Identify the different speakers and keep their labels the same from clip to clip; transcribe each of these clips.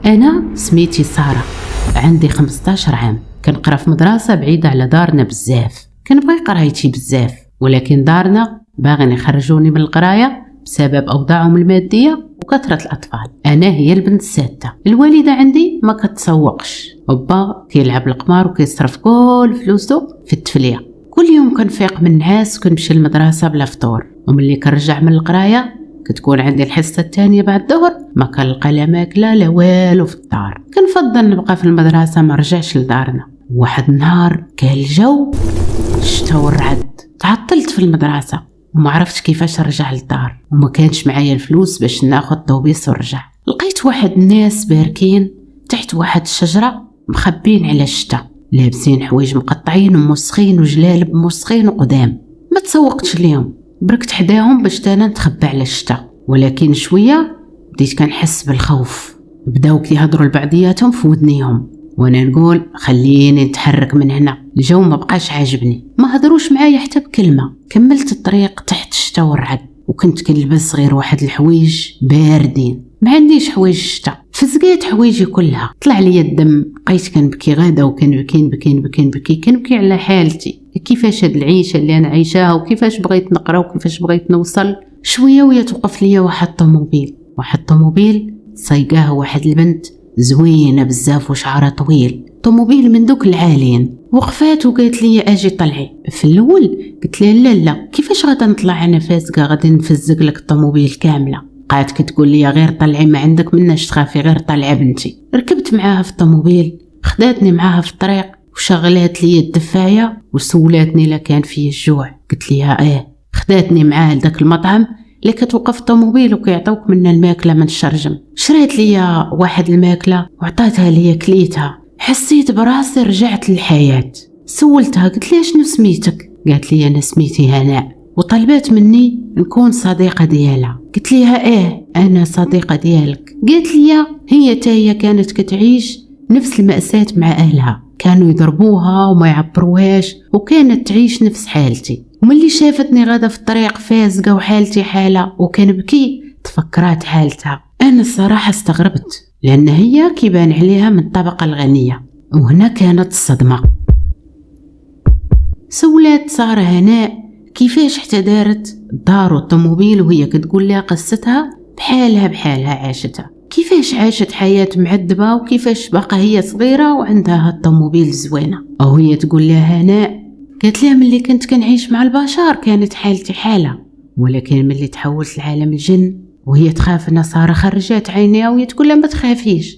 Speaker 1: أنا سميتي سارة، عندي 15 عام، كنقرا في مدرسة بعيدة على دارنا بزاف. كنبغي قرايتي بزاف، ولكن دارنا باغين يخرجوني من القراية بسبب أوضاعهم المادية وكثرة الأطفال. أنا هي البنت السادسة، الوالدة عندي ما كتسوقش، وبا كيلعب القمار وكيصرف كل فلوسه في التفلية. كل يوم كنفيق من النعاس وكنمشي للمدرسة بلا فطور، وملي كنرجع من القراية كتكون عندي الحصة الثانية بعد الظهر، ما كنلقى لا ماكلة لا والو في الدار. كنفضل نبقى في المدرسة ما رجعش لدارنا. واحد النهار كان الجو الشتا والرعد، تعطلت في المدرسة وما عرفتش كيفاش نرجع للدار، وما كانش معايا الفلوس باش ناخذ طوبيس ونرجع. لقيت واحد الناس باركين تحت واحد الشجرة مخبين على الشتا، لابسين حوايج مقطعين وموسخين وجلالب موسخين وقدام. ما تسوقتش اليوم، بركت حداهم باش انا نتخبى على الشتا، ولكن شويه بديت كنحس بالخوف. بداو كيهضروا لبعضياتهم في ودنيهم، وانا نقول خليني نتحرك من هنا، الجو ما بقاش عاجبني. ما هضروش معايا حتى بكلمه. كملت الطريق تحت الشتا والرعد، وكنت كنلبس غير واحد الحوايج باردين، ما عنديش حوايج الشتا. فزقيت حوايجي كلها، طلع لي الدم، بقيت كنبكي غادا وكنبكي كنبكي على حالتي، كيفاش هاد العيشه اللي انا عايشاها، وكيفاش بغيت نقرا وكيفاش بغيت نوصل. شويه ويا توقف ليا واحد طوموبيل صايقاه واحد البنت زوينه بزاف وشعرها طويل، طوموبيل من دوك العاليين. وقفات وقالت لي اجي طلعي. في الاول قلت لها لا كيفاش غادا نطلع انا فاسقه، غادي نفزق لك الطوموبيل كامله. قعدت كتقول لي غير طلعي، ما عندك مناش تخافي، غير طلعي بنتي. ركبت معاها في الطوموبيل، خداتني معاها في الطريق وشغلات لي الدفايه وسولاتني لا كان فيه الجوع. قلت لها خداتني معاها لذاك المطعم اللي كتوقف الطوموبيل وكيعطوك من الماكله من الشرجم. شريت لي واحد الماكله وعطاتها لي، كليتها، حسيت براسي رجعت للحياه. سولتها قلت لها شنو سميتك؟ قالت لي انا سميتي هناء، وطلبات مني نكون صديقه ديالها. قلت لها انا صديقه ديالك. قالت لي هي تاهي كانت كتعيش نفس المأساة مع اهلها، كانوا يضربوها وما يعبروهاش، وكانت تعيش نفس حالتي. وملي شافتني غادا في الطريق فازقه وحالتي حاله وكنبكي تفكرات حالتها. انا الصراحه استغربت، لان هي كيبان عليها من الطبقه الغنيه. وهنا كانت الصدمه. سولات ساره هناء كيفاش حتى دارت الدار والطوموبيل، وهي كتقول لها قصتها بحالها عاشتها، كيفاش عاشت حياة معذبة، وكيفاش بقى هي صغيرة وعندها الطوموبيل زوينة. وهي تقول لها هناء قالت لها ملي كنت كنعيش مع البشر كانت حالتي حالة، ولكن ملي تحولت لعالم الجن وهي تخاف. سارة خرجات عينيها وهي تقول لها ما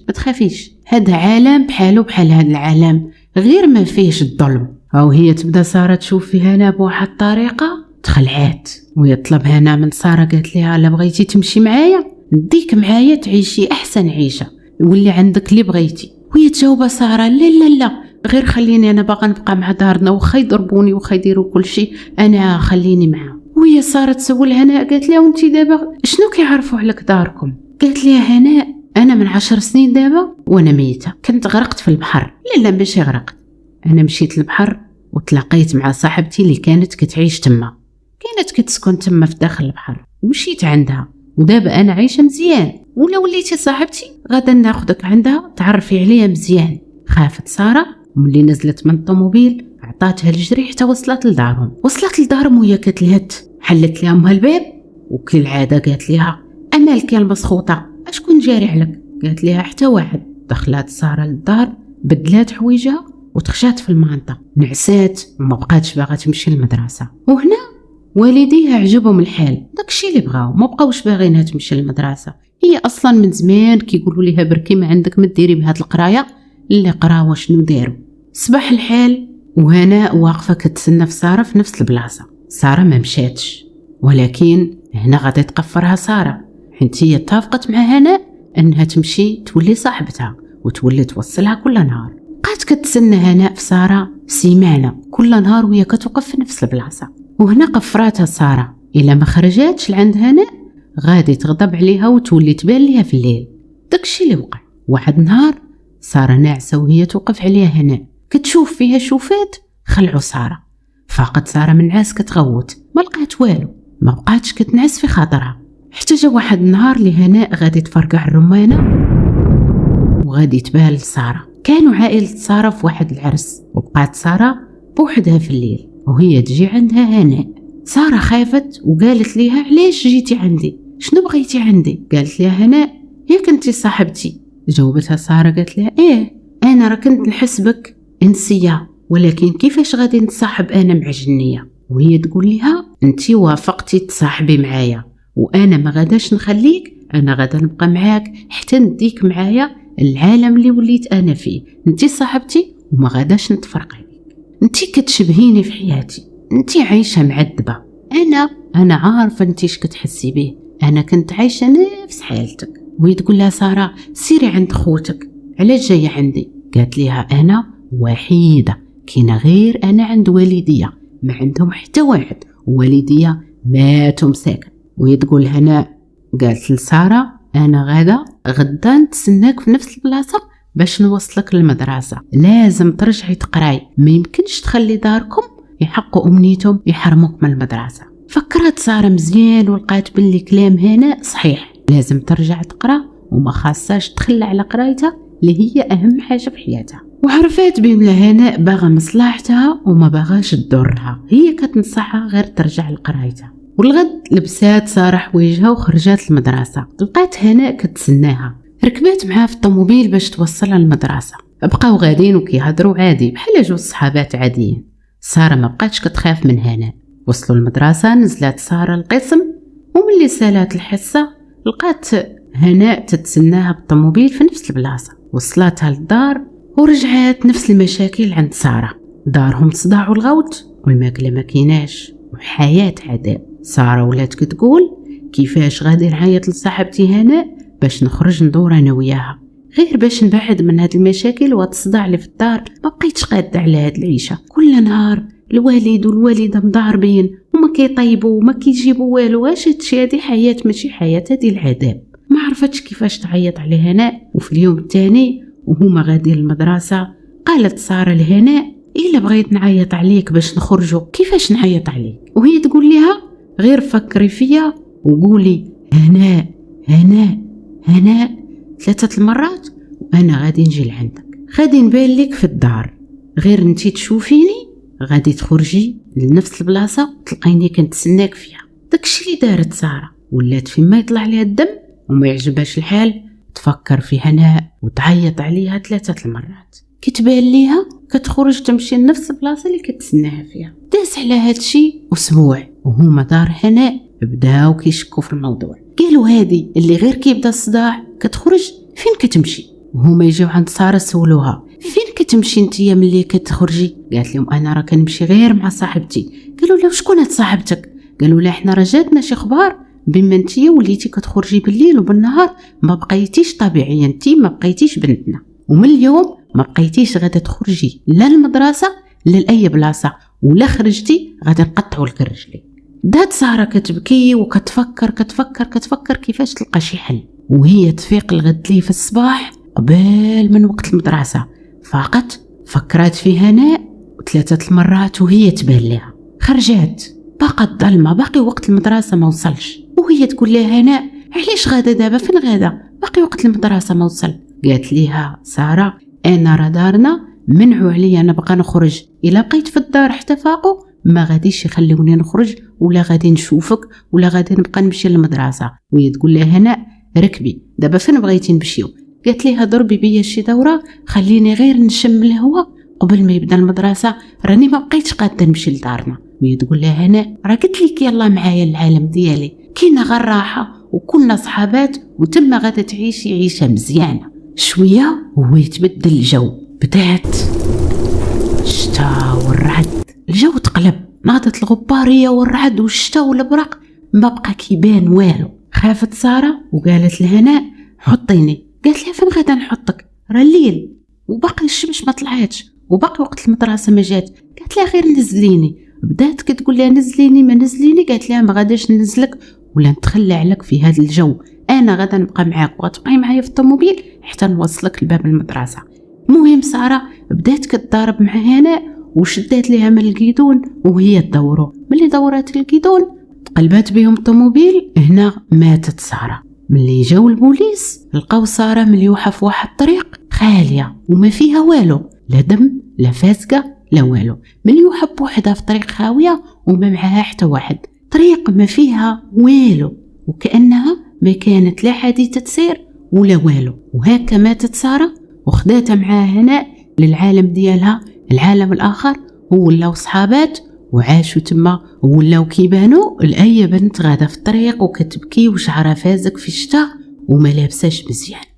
Speaker 1: تخافيش، هذا عالم بحاله بحال هذا العالم، غير ما فيهش الظلم. وهي تبدا سارة تشوف في هنا بواحد الطريقة تخلعات، وهي طلب هنا من سارة قالت لها لا بغيتي تمشي معايا نديك معايا تعيشي احسن عيشه، واللي عندك اللي بغيتي. وهي تجاوب ساره لا غير خليني، انا باغا نبقى مع دارنا، وخا يضربوني وخا يديروا كل شيء انا خليني معاهم. وهي ساره تسول هناء قالت لها وانتي دابا شنو كيعرفوا عليك داركم؟ قالت لها هناء انا من 10 سنين دابا وانا ميته، كنت غرقت في البحر. لا ماشي غرقت، انا مشيت للبحر وتلاقيت مع صاحبتي اللي كانت كتعيش تما، كانت كتسكن تما في داخل البحر، ومشيت عندها، ودابا انا عايشه مزيان. ولا وليتي صاحبتي غادا ناخذك عندها تعرفي عليها مزيان. خافت ساره، وملي نزلت من الطوموبيل عطاتها الجري حتى وصلت لدارهم وهي كتلهت. حلت لها امها الباب وكالعاده قالت لها امالك يا المسخوطه اشكون جاري عليك؟ قالت لها حتى واحد. دخلت ساره للدار، بدلات حويجها وتخشات في المانطه، نعسات وما بقاتش باغا تمشي للمدرسه. وهنا والديها عجبهم الحال، داكشي اللي بغاو، ما بقاوش باغينها تمشي للمدرسه. هي اصلا من زمان كيقولوا ليها بركي ما عندك ما ديري بهاد القرايه، اللي قراو شنو داروا. صباح الحال وهناء واقفه كتسنى في ساره في نفس البلاصه. ساره ما مشاتش، ولكن هنا غادي تقفرها ساره، حيت هي اتفقت مع هناء انها تمشي تولي صاحبتها وتولي توصلها كل نهار. بقات كتسنى هناء في ساره سيمانه كل نهار وهي كتوقف في نفس البلاصه. وهنا قفراتها ساره، الا ما خرجاتش لعند هناء غادي تغضب عليها وتولي تبان ليها في الليل. داكشي اللي وقع. واحد نهار ساره ناعسه وهي توقف عليها هناء، كتشوف فيها شوفات خلعوا ساره. فاقت ساره من النعاس كتغوت، ما لقات والو، ما بقاتش كتنعس في خاطرها. حتى جا واحد النهار لهناء غادي تفرقع الرمانه وغادي تبان لسارة. كانوا عائلة سارة في واحد العرس، وبقات سارة بوحدها في الليل وهي تجي عندها هناء. سارة خافت وقالت ليها علاش جيتي عندي؟ شنو بغيتي عندي؟ قالت لها هناء ياك انتي صاحبتي؟ جاوبتها سارة قالت لها ايه انا راه كنت نحسبك انسية، ولكن كيفاش غادي نتصاحب انا مع جنية؟ وهي تقول لها انتي وافقتي تصاحبي معايا وانا ما غاداش نخليك، انا غادا نبقى معاك حتى نديك معايا العالم اللي وليت انا فيه. انتي صاحبتي وما غاداش نتفرق عليك، انتي كتشبهيني في حياتي، انتي عايشه معذبه، انا عارفه انتي اش كتحسي به، انا كنت عايشه نفس حالتك. وهي تقول لها ساره سيري عند خوتك، علاش جايه عندي؟ قالت لها انا وحيده، كاينه غير انا عند والديا، ما عندهم حتى واحد، والديا ماتوا مساكن. وهي تقول هناء قالت لساره انا غدا نتسناك في نفس البلاصه باش نوصلك للمدرسه، لازم ترجعي تقراي، ما يمكنش تخلي داركم يحققوا امنيتهم يحرموك من المدرسه. فكرت ساره مزيان ولقات باللي كلام هناء صحيح، لازم ترجع تقرا وما خاصاش تخلى على قرايتها اللي هي اهم حاجه في حياتها. وعرفات بين هناء باغا مصلحتها وما باغاش تضرها، هي كتنصحها غير ترجع لقرايتها. والغد لبسات ساره حوايجها وخرجات المدرسه، لقات هناء كتسناها، ركبات معها في الطوموبيل باش توصلها للمدرسه. بقاو غاديين وكيهضروا عادي بحال جوج صحابات عاديين. ساره ما بقاتش كتخاف من هناء. وصلوا المدرسه، نزلات ساره القسم، وملي سالات الحصه لقات هناء تتسناها بالطوموبيل في نفس البلاصه. وصلاتها للدار ورجعات نفس المشاكل عند ساره، دارهم صداع والغوت والماكله ما كيناش وحياه عذاب. ساره ولات كتقول كيفاش غادي نعيط لصاحبتي هناء باش نخرج ندور انا وياها، غير باش نبعد من هاد المشاكل وهاد الصداع اللي في الدار. ما بقيتش قاده على هاد العيشه، كل نهار الوالد والوالده مضاربين وما كيطيبوا وما كيجيبوا والو. واش هادشي؟ هادي حياه ماشي حياه، هادي العذاب. ما عرفتش كيفاش تعيط على هناء. وفي اليوم الثاني وهما غادي للمدرسه قالت ساره لهناء الا بغيت نعيط عليك باش نخرجوا كيفاش نعيط عليك؟ وهي تقول لها غير فكري فيا وقولي هناء هناء هناء 3 المرات وانا غادي نجي لعندك، غادي نبان لك في الدار، غير انتي تشوفيني غادي تخرجي لنفس البلاصه تلقيني كنتسناك فيها. داكشي اللي دارت ساره، ولات فيما يطلع لها الدم وما يعجبهاش الحال تفكر في هناء وتعيط عليها 3 المرات. كتبان ليها كتخرج تمشي لنفس البلاصه اللي كتسناها فيها. داز على هادشي اسبوع وهما دار هناء بداو كيشكوا في الموضوع، قالوا هادي اللي غير كيبدا الصداع كتخرج فين كتمشي؟ وهما يجيو عند ساره سولوها فين كتمشي نتيا ملي كتخرجي؟ قالت لهم انا راه كنمشي غير مع صاحبتي. قالوا لا شكون هاد صاحبتك؟ قالوا لا حنا راه جاتنا شي اخبار بما نتيا وليتي كتخرجي بالليل وبالنهار ما بقيتيش طبيعيه، انتي ما بقيتيش بنتنا، ومن اليوم ما بقيتيش غادا تخرجي لا المدرسه لا لاي بلاصه، ولا خرجتي غادا نقطعوا لك رجليك. بدات ساره كتبكي وكتفكر كيفاش تلقى شي حل. وهي تفيق الغد لي في الصباح قبل من وقت المدرسه، فاقت فكرات في هناء 3 المرات وهي تبان لها. خرجات باقا الظلمه، باقي وقت المدرسه ما وصلش، وهي تقول لها هناء علاش غادا دابا؟ فين غادا؟ باقي وقت المدرسه ما وصل. قالت ليها ساره انا راه دارنا منعوا عليا نبقى نخرج، الا بقيت في الدار حتى فاقوا ما غاديش يخليوني نخرج ولا غادي نشوفك ولا غادي نبقى نمشي للمدرسه. وهي تقول لها هناء ركبي دابا فين بغيتي نمشيو؟ قالت ليها ضربي بيا شي دوره خليني غير نشم الهواء قبل ما يبدا المدرسه، راني ما بقيتش قاده نمشي لدارنا. وهي تقول لها هناء راه قلت لك يلا معايا العالم ديالي، كاينه غير راحه وكنا صحابات وتما غادا تعيشي عيشه مزيانه. شويه وهو يتبدل الجو، بدات الشتا والرعد، الجو تقلب، ناضت الغباريه والرعد والشتا والبرق، ما بقى كيبان والو. خافت ساره وقالت لهناء حطيني. قالت لها فين غادا نحطك؟ راه الليل وباقي الشمس ما طلعتش وباقي وقت المدرسه ما جات. قالت لها غير نزليني. بدات كتقول لها نزليني ما نزليني. قالت لها ما غاداش ننزلك ولا نتخلى عليك في هذا الجو، انا غادا نبقى معاك وغتبقاي معايا في الطوموبيل حتى نوصلك لباب المدرسه. المهم ساره بدات كتضارب مع هناء وشدات ليها من الكيدون وهي تدورو. ملي دورات الكيدون تقلبات بهم الطوموبيل. هنا ماتت ساره. ملي جاو البوليس لقاو ساره مليوحه في واحد الطريق خالية وما فيها والو، لا دم لا فاسقة لا والو. من يحب وحدة في طريق خاوية وما معها حتى واحد، طريق ما فيها والو، وكأنها ما كانت لا حديثة تسير ولا والو. وهكا ماتت سارة وخداتها معاها هناء للعالم ديالها، العالم الآخر، وولاو صحابات وعاشوا تما. ولاو كيبانوا الآية بنت غادة في الطريق وكتبكي وشعرها فازك في الشتاء وما لابساش مزيان.